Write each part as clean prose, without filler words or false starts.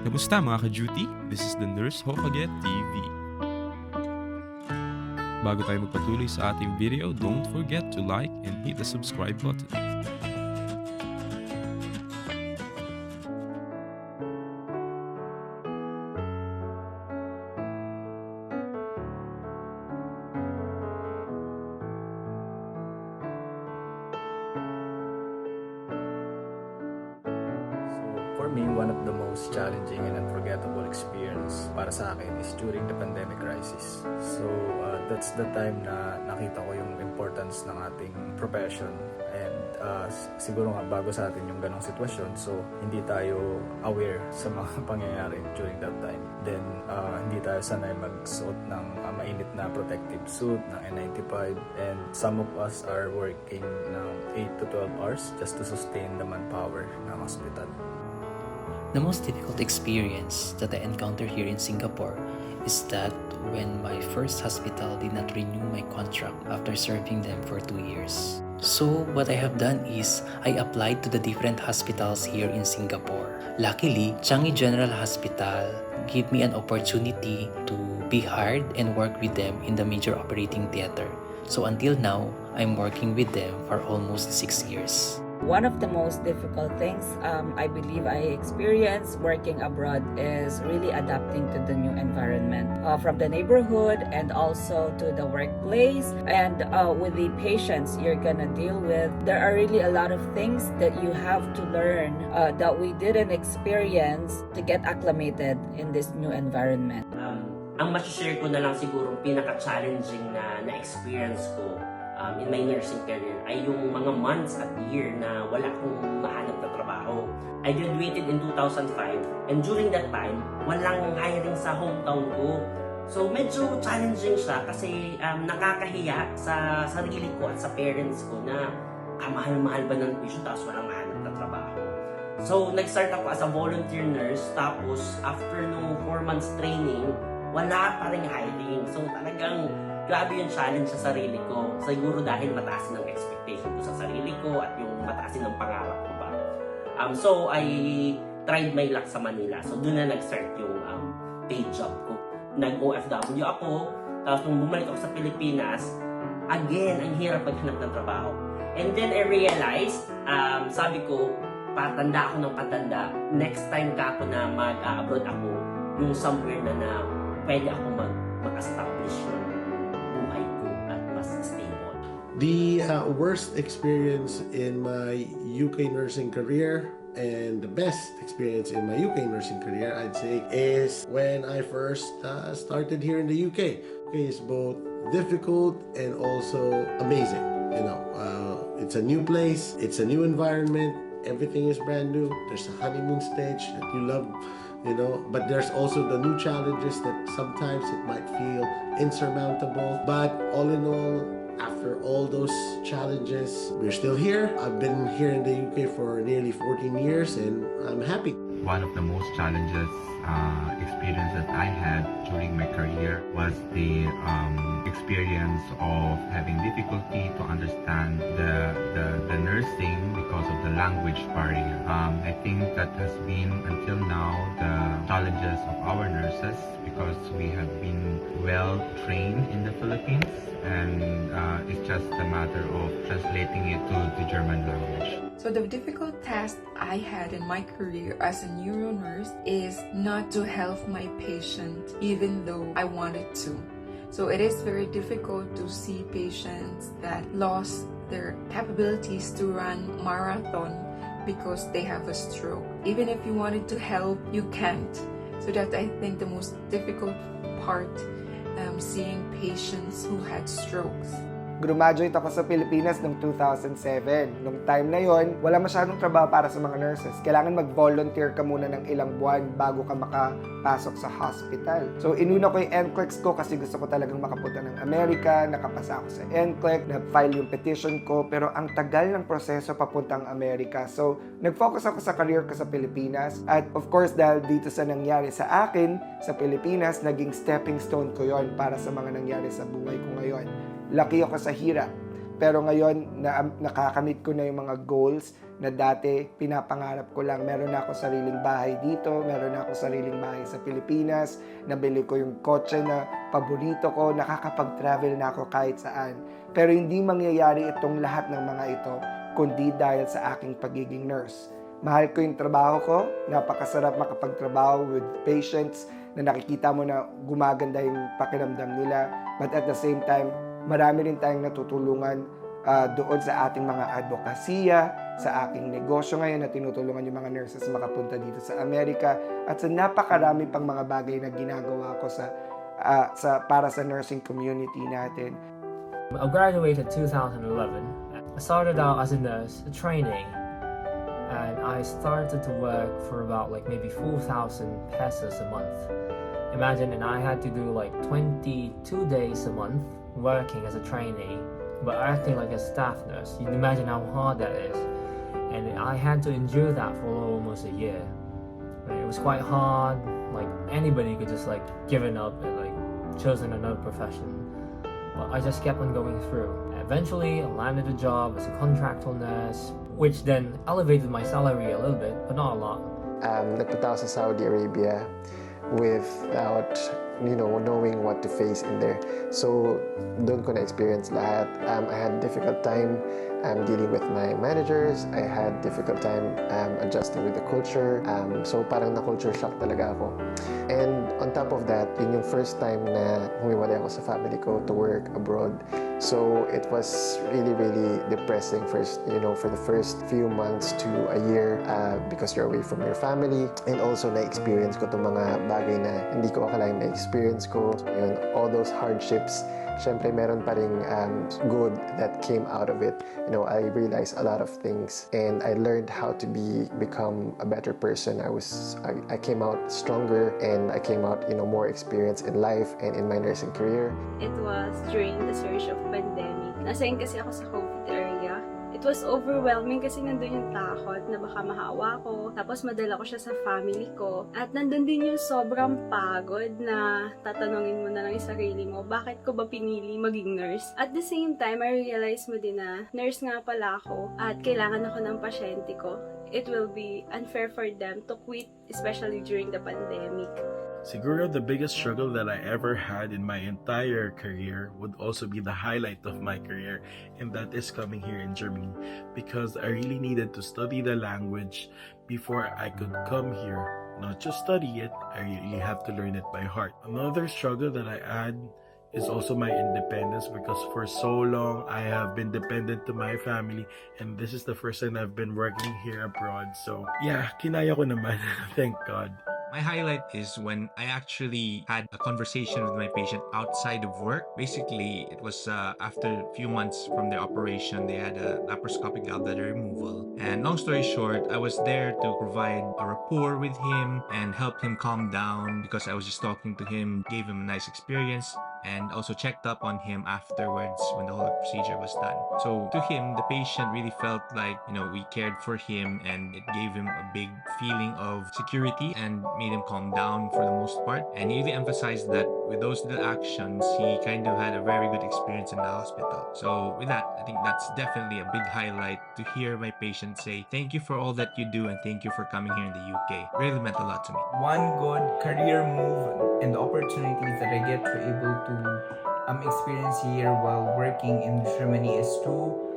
Kamusta mga ka-duty? This is the Nurse Hokage TV. Bago tayo magpatuloy sa ating video, don't forget to like and hit the subscribe button. For me, one of the most challenging and unforgettable experience para sa akin is during the pandemic crisis. So, that's the time na nakita ko yung importance ng ating profession and siguro nga bago sa atin yung ganong sitwasyon, so hindi tayo aware sa mga pangyayari during that time. Then, hindi tayo sanay magsuot ng mainit na protective suit, ng N95, and some of us are working ng 8 to 12 hours just to sustain the manpower ng hospital. The most difficult experience that I encountered here in Singapore is that when my first hospital did not renew my contract after serving them for 2 years. So what I have done is I applied to the different hospitals here in Singapore. Luckily, Changi General Hospital gave me an opportunity to be hired and work with them in the major operating theater. So until now, I'm working with them for almost 6 years. One of the most difficult things I believe I experienced working abroad is really adapting to the new environment, from the neighborhood and also to the workplace, and with the patients you're gonna deal with. There are really a lot of things that you have to learn that we didn't experience to get acclimated in this new environment. Ang masishare ko na lang siguro pinaka-challenging na experience ko in my nursing career ay yung mga months at year na wala akong mahanap na trabaho. I graduated in 2005 and during that time, walang hiring sa hometown ko. So medyo challenging siya kasi nakakahiya sa sarili ko at sa parents ko na mahal-mahal ba ng tuition tapos walang mahanap na trabaho. So nag-start ako as a volunteer nurse, tapos after nung 4 months training, wala pa ring hiring. So talagang grabe yung challenge sa sarili ko. Siguro dahil mataas ng expectation ko sa sarili ko at yung mataas ng pangarap ko pa. So I tried my luck sa Manila. So doon na nag-start yung paid job ko. Nag-OFW ako. Tapos nung bumalik ako sa Pilipinas, again, ang hirap maghanap ng trabaho. And then I realized, sabi ko, patanda ako ng patanda. Next time ka ako na mag-abroad ako, yung somewhere na pwede ako mag-establish ng buhay ko at mas stable. The worst experience in my UK nursing career and the best experience in my UK nursing career, I'd say, is when I first started here in the UK. UK is both difficult and also amazing. You know, it's a new place, it's a new environment, everything is brand new. There's a honeymoon stage that you love. You know, but there's also the new challenges that sometimes it might feel insurmountable. But all in all, after all those challenges, we're still here. I've been here in the UK for nearly 14 years and I'm happy. One of the most challenges experience that I had during my career was the experience of having difficulty to understand the nursing because of the language barrier. I think that has been until now the challenges of our nurses because we have been well trained in the Philippines and it's just a matter of translating it to the German language. So the difficult task I had in my career as a neuro nurse is not to help my patient even though I wanted to. So it is very difficult to see patients that lost their capabilities to run marathon because they have a stroke. Even if you wanted to help, you can't. So that I think the most difficult part, seeing patients who had strokes. Graduate ako sa Pilipinas noong 2007. Noong time na yon, wala masyadong trabaho para sa mga nurses. Kailangan mag-volunteer ka muna ng ilang buwan bago ka makapasok sa hospital. So, inuna ko yung NCLEX ko kasi gusto ko talagang makapunta ng Amerika. Nakapasa ako sa NCLEX, nag-file yung petition ko, pero ang tagal ng proseso papuntang Amerika. So, nag-focus ako sa career ko sa Pilipinas. At of course, dahil dito sa nangyari sa akin, sa Pilipinas, naging stepping stone ko yon para sa mga nangyari sa buhay ko ngayon. Lucky ako sa hirap. Pero ngayon, nakakamit ko na yung mga goals na dati pinapangarap ko lang. Meron na ako sariling bahay dito, meron na ako sariling bahay sa Pilipinas, nabili ko yung kotse na paborito ko, nakakapag-travel na ako kahit saan. Pero hindi mangyayari itong lahat ng mga ito kundi dahil sa aking pagiging nurse. Mahal ko yung trabaho ko, napakasarap makapagtrabaho with patients na nakikita mo na gumaganda yung pakiramdam nila. But at the same time, marami rin tayong natutulungan doon sa ating mga advokasya, sa aking negosyo ngayon na tinutulungan yung mga nurses makapunta dito sa Amerika at sa napakarami pang mga bagay na ginagawa ko para sa nursing community natin. I graduated 2011. I started out as a nurse, a trainee, and I started to work for about like maybe 4,000 pesos a month. Imagine, and I had to do like 22 days a month working as a trainee, but acting like a staff nurse. You can imagine how hard that is. And I had to endure that for almost a year. And it was quite hard, like anybody could just like given up and like chosen another profession. But I just kept on going through. Eventually, I landed a job as a contractual nurse, which then elevated my salary a little bit, but not a lot. Nagpunta ako sa Saudi Arabia without knowing what to face in there. So doon ko na-experience lahat. I had difficult time dealing with my managers. I had difficult time adjusting with the culture. So parang na-culture shock talaga ako. And on top of that, yun yung first time na humiwalay ako sa family ko to work abroad. So it was really, really depressing for the first few months to a year because you're away from your family. And also na-experience ko itong mga bagay na hindi ko akalain na-experience ko. So, yun, all those hardships, syempre meron pa ring good that came out of it. I realized a lot of things and I learned how to become a better person. I came out stronger and I came out more experienced in life and in my nursing career. It was during the surge of pandemic. Nasayin kasi ako sa COVID area. It was overwhelming kasi nandun yung takot na baka mahawa ko. Tapos madala ko siya sa family ko. At nandun din yung sobrang pagod na tatanungin mo na lang yung sarili mo, bakit ko ba pinili maging nurse? At the same time, I realized mo din na nurse nga pala ako at kailangan ako ng pasyente ko. It will be unfair for them to quit, especially during the pandemic. Siguro the biggest struggle that I ever had in my entire career would also be the highlight of my career, and that is coming here in Germany, because I really needed to study the language before I could come here. Not just study it, I really have to learn it by heart. Another struggle that I had is also my independence, because for so long I have been dependent to my family, and this is the first time I've been working here abroad. So yeah, kinaya ko naman. Thank God. My highlight is when I actually had a conversation with my patient outside of work. Basically, it was after a few months from the operation, they had a laparoscopic gallbladder removal. And long story short, I was there to provide a rapport with him and help him calm down because I was just talking to him, gave him a nice experience, and also checked up on him afterwards when the whole procedure was done. So to him, the patient really felt like, we cared for him, and it gave him a big feeling of security and made him calm down for the most part. And he really emphasized that with those little actions, he kind of had a very good experience in the hospital. So with that, I think that's definitely a big highlight to hear my patient say, thank you for all that you do and thank you for coming here in the UK. It really meant a lot to me. One good career move and the opportunities that I get to able to experience here while working in Germany is to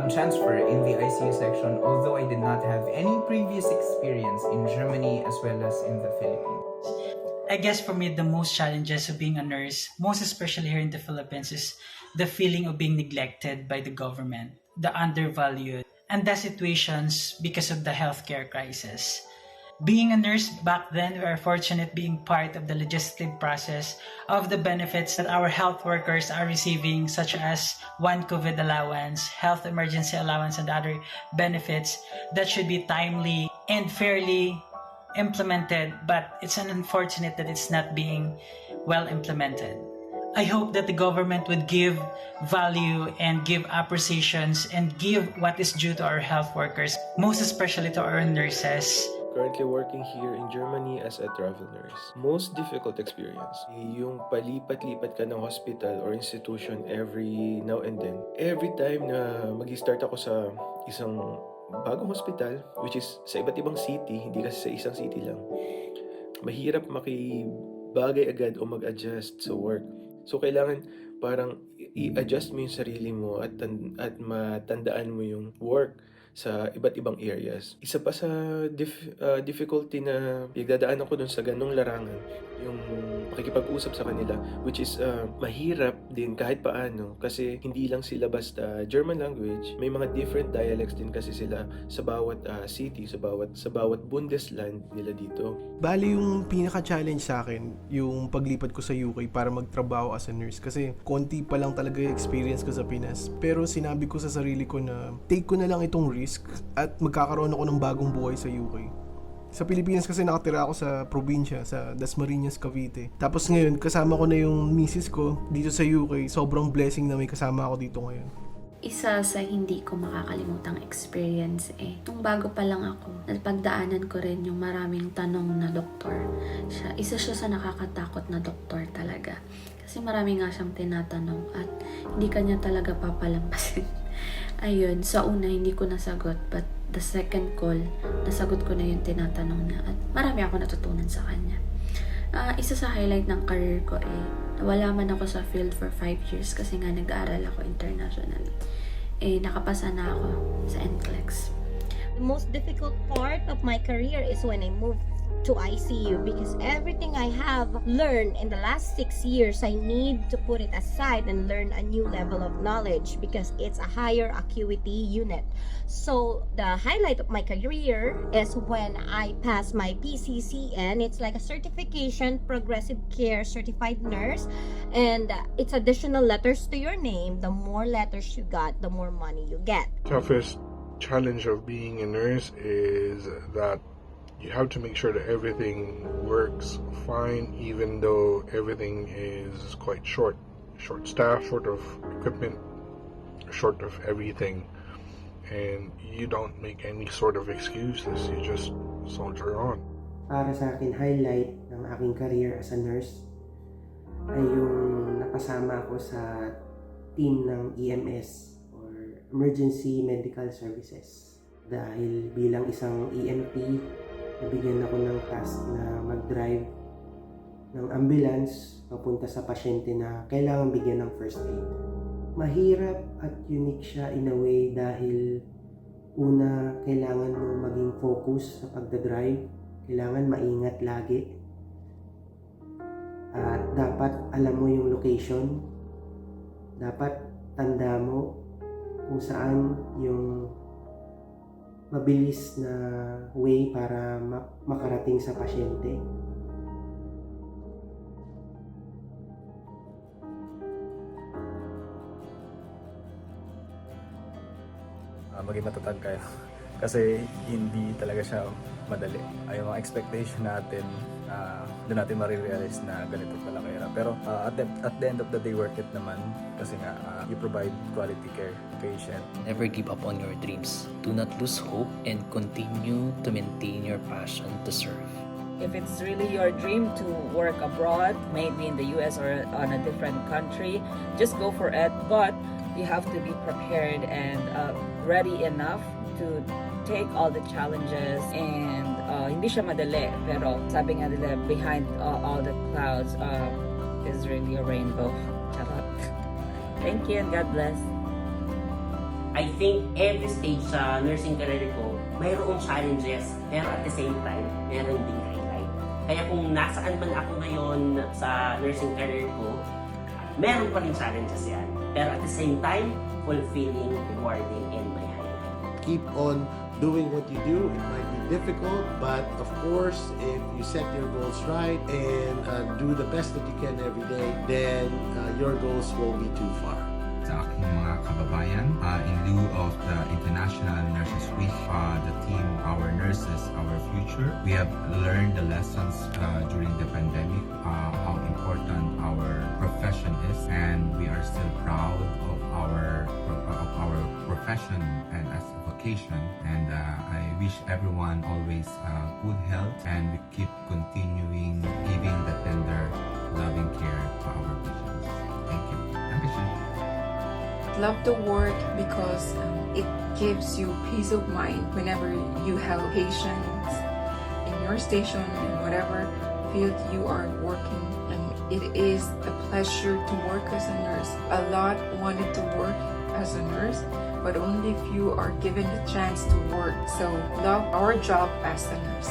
transfer in the ICU section, although I did not have any previous experience in Germany as well as in the Philippines. I guess for me, the most challenges of being a nurse, most especially here in the Philippines, is the feeling of being neglected by the government, the undervalued, and the situations because of the healthcare crisis. Being a nurse back then, we are fortunate being part of the legislative process of the benefits that our health workers are receiving, such as one COVID allowance, health emergency allowance, and other benefits that should be timely and fairly implemented, but it's unfortunate that it's not being well implemented. I hope that the government would give value and give appreciations and give what is due to our health workers, most especially to our nurses. Currently working here in Germany as a travel nurse. Most difficult experience, yung palipat-lipat ka ng hospital or institution every now and then. Every time na mag-start ako sa isang bagong hospital, which is sa iba't ibang city, hindi kasi sa isang city lang, mahirap makibagay agad o mag-adjust sa work. So, kailangan parang i-adjust mo yung sarili mo at matandaan mo yung work sa iba't ibang areas. Isa pa sa difficulty na pinagdadaanan ko dun sa ganong larangan, yung pakikipag-usap sa kanila, which is mahirap din kahit paano kasi hindi lang sila basta German language, may mga different dialects din kasi sila sa bawat city, sa bawat Bundesland nila dito. Bali yung pinaka-challenge sa akin, yung paglipat ko sa UK para magtrabaho as a nurse kasi konti pa lang talaga yung experience ko sa Pinas. Pero sinabi ko sa sarili ko na take ko na lang itong risk at magkakaroon ako ng bagong buhay sa UK. Sa Pilipinas kasi nakatira ako sa probinsya, sa Dasmariñas, Cavite. Tapos ngayon, kasama ko na yung misis ko dito sa UK. Sobrang blessing na may kasama ako dito ngayon. Isa sa hindi ko makakalimutang experience nung bago pa lang ako, napagdaanan ko rin yung maraming tanong na doktor. Isa siya sa nakakatakot na doktor talaga. Kasi marami nga siyang tinatanong at hindi kanya talaga papalampasin. Ayun, sa una hindi ko nasagot, but the second call, nasagot ko na yung tinatanong niya at marami ako natutunan sa kanya. Isa sa highlight ng career ko nawala man ako sa field for 5 years kasi nga nag-aaral ako internationally. Nakapasa na ako sa NCLEX. The most difficult part of my career is when I moved to ICU because everything I have learned in the last 6 years, I need to put it aside and learn a new level of knowledge because it's a higher acuity unit. So the highlight of my career is when I passed my PCCN. It's like a certification, progressive care certified nurse, and it's additional letters to your name. The more letters you got, the more money you get. Toughest challenge of being a nurse is that you have to make sure that everything works fine, even though everything is quite short staff, short of equipment, short of everything, and you don't make any sort of excuses, you just soldier on. Para sa akin, highlight ng aking career as a nurse ay yung nakasama ko sa team ng EMS or Emergency Medical Services. Dahil bilang isang EMT, nabigyan ako ng task na mag-drive ng ambulance papunta sa pasyente na kailangan bigyan ng first aid. Mahirap at unique siya in a way dahil una, kailangan mong maging focus sa pagdadrive, kailangan maingat lagi, at dapat alam mo yung location, dapat tanda mo kung saan yung mabilis na way para makarating sa pasyente. Maging matatag kayo kasi hindi talaga siya madali. Ay yung mga expectation natin, doon natin marirealize na ganito pala kahirap. Pero at the end of the day, worth it naman kasi nga you provide quality care to patient. Never give up on your dreams. Do not lose hope and continue to maintain your passion to serve. If it's really your dream to work abroad, maybe in the US or on a different country, just go for it. But you have to be prepared and ready enough to take all the challenges, and hindi siya madali, pero sabi nga nila, behind all the clouds is really a rainbow. Charot. Thank you and God bless. I think every stage sa nursing career ko, mayroong challenges, pero at the same time, meron ding highlight. Kaya kung nasaan man ako ngayon sa nursing career ko, meron pa rin challenges yan. Pero at the same time, fulfilling, rewarding, and my highlight. Keep on doing what you do. It might be difficult, but of course, if you set your goals right and do the best that you can every day, then your goals won't be too far. Sa aking mga kababayan, in lieu of the International Nurses Week, the theme, our nurses, our future, we have learned the lessons during the pandemic, how important our profession is, and we are still proud of our profession and as a vocation. And I wish everyone always good health, and we keep continuing giving the tender, loving care to our patients. Thank you. Dankeschön. Love to work because it gives you peace of mind whenever you help patients in your station, in whatever field you are working. And it is a pleasure to work as a nurse. A lot wanted to work as a nurse, but only few are given the chance to work. So love our job as a nurse.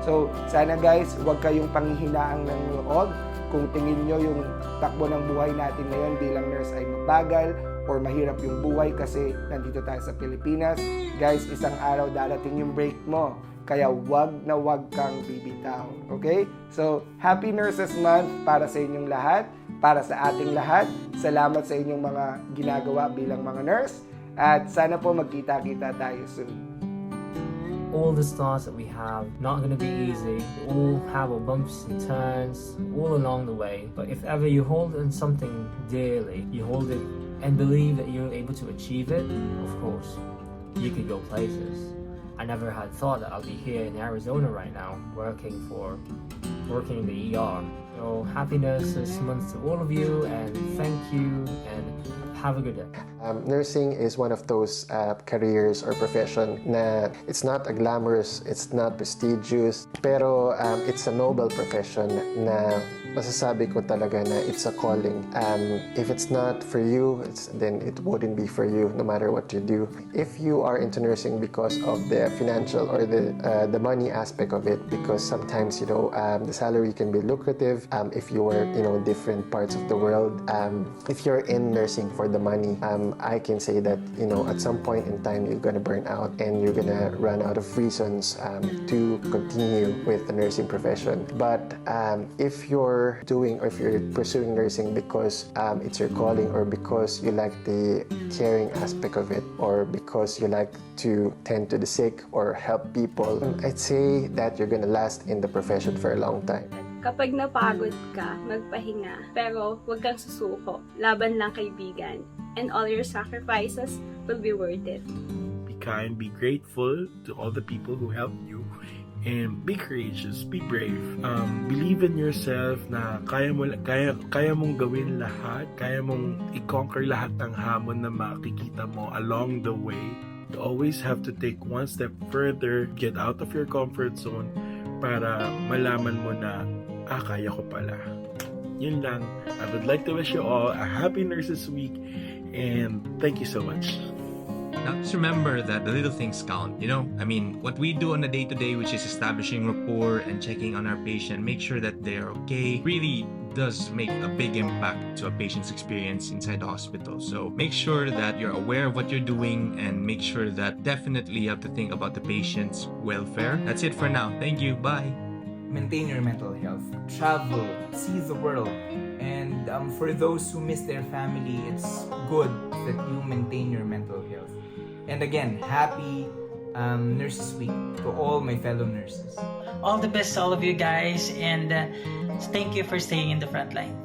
So, sana guys, huwag kayong panghihinaang ng loob. Kung tingin nyo yung takbo ng buhay natin ngayon bilang nurse ay mabagal or mahirap yung buhay kasi nandito tayo sa Pilipinas, guys, isang araw darating yung break mo. Kaya wag na wag kang bibitaw. Okay? So, Happy Nurses Month para sa inyong lahat, para sa ating lahat. Salamat sa inyong mga ginagawa bilang mga nurse. At sana po magkita-kita tayo soon. All the stars that we have, not going to be easy. We all have our bumps and turns all along the way. But if ever you hold on something dearly, you hold it and believe that you're able to achieve it, of course, you could go places. I never had thought that I'll be here in Arizona right now, working in the ER. So happy Nurses Month to all of you, and thank you, and have a good day. Nursing is one of those careers or profession na it's not a glamorous, it's not prestigious, pero it's a noble profession na masasabi ko talaga na it's a calling. If it's not for you, then it wouldn't be for you no matter what you do. If you are into nursing because of the financial or the money aspect of it, because sometimes the salary can be lucrative if you work different parts of the world. If you're in nursing for the money, I can say that at some point in time you're gonna burn out and you're gonna run out of reasons to continue with the nursing profession. But if you're pursuing nursing because it's your calling, or because you like the caring aspect of it, or because you like to tend to the sick or help people, I'd say that you're gonna last in the profession for a long time. Kapag napagod ka, magpahinga. Pero huwag kang susuko. Laban lang, kaibigan. And all your sacrifices will be worth it. Be kind, be grateful to all the people who helped you, and be courageous, be brave. Believe in yourself na kaya mong gawin lahat, kaya mong i-conquer lahat ng hamon na makikita mo along the way. You always have to take one step further, get out of your comfort zone para malaman mo na kaya ko pala. Yun lang. I would like to wish you all a happy Nurses Week, and thank you so much. Now, just remember that the little things count, what we do on a day-to-day, which is establishing rapport and checking on our patient, make sure that they're okay, really does make a big impact to a patient's experience inside the hospital. So make sure that you're aware of what you're doing, and make sure that definitely you have to think about the patient's welfare. That's it for now. Thank you. Bye. Maintain your mental health, travel, see the world, and for those who miss their family, it's good that you maintain your mental health. And again, happy Nurses Week to all my fellow nurses. All the best to all of you guys, and thank you for staying in the front line.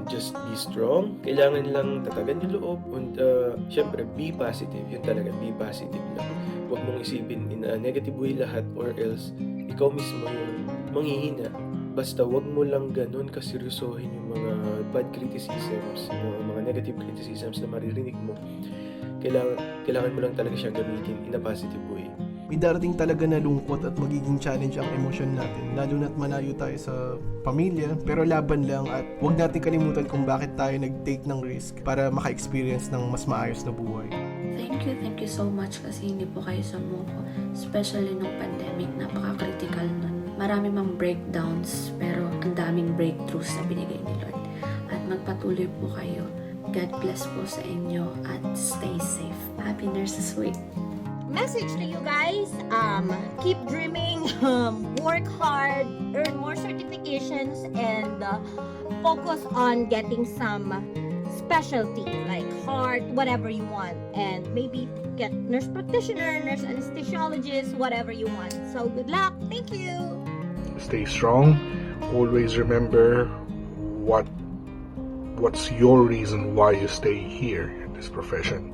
Just be strong. Kailangan lang tatagan yung loob. And syempre, be positive. Yun talaga, be positive lang. Huwag mong isipin in a negative way lahat, or else ikaw mismo yung manghihina. Basta wag mo lang ganun kaseryosohin yung mga bad criticisms, yung mga negative criticisms na maririnig mo. Kailangan mo lang talaga siya gamitin in a positive way. May darating talaga na lungkot at magiging challenge ang emosyon natin, lalo na't malayo tayo sa pamilya, pero laban lang, at huwag natin kalimutan kung bakit tayo nag-take ng risk para maka-experience ng mas maayos na buhay. Thank you so much kasi hindi po kayo sumuko, especially nung pandemic, napaka-critical nun. Marami mang breakdowns, pero ang daming breakthroughs na binigay ni Lord. At magpatuloy po kayo. God bless po sa inyo at stay safe. Happy Nurses Week! Message to you guys, keep dreaming, work hard, earn more certifications, and focus on getting some specialty like heart, whatever you want, and maybe get nurse practitioner, nurse anesthesiologist, whatever you want. So good luck. Thank you. Stay strong. Always remember what's your reason why you stay here in this profession.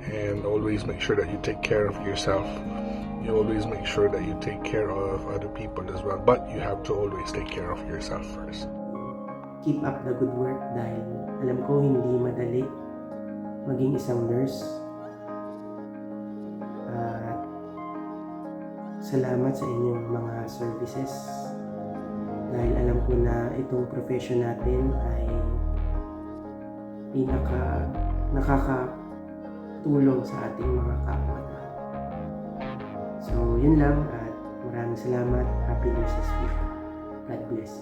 And always make sure that you take care of yourself. You always make sure that you take care of other people as well. But you have to always take care of yourself first. Keep up the good work dahil alam ko hindi madali maging isang nurse. salamat sa inyong mga services. Dahil alam ko na itong profession natin ay nakakatulong sa ating mga kapwa-tao. So, yun lang at maraming salamat. Happy Nurses Week. God bless.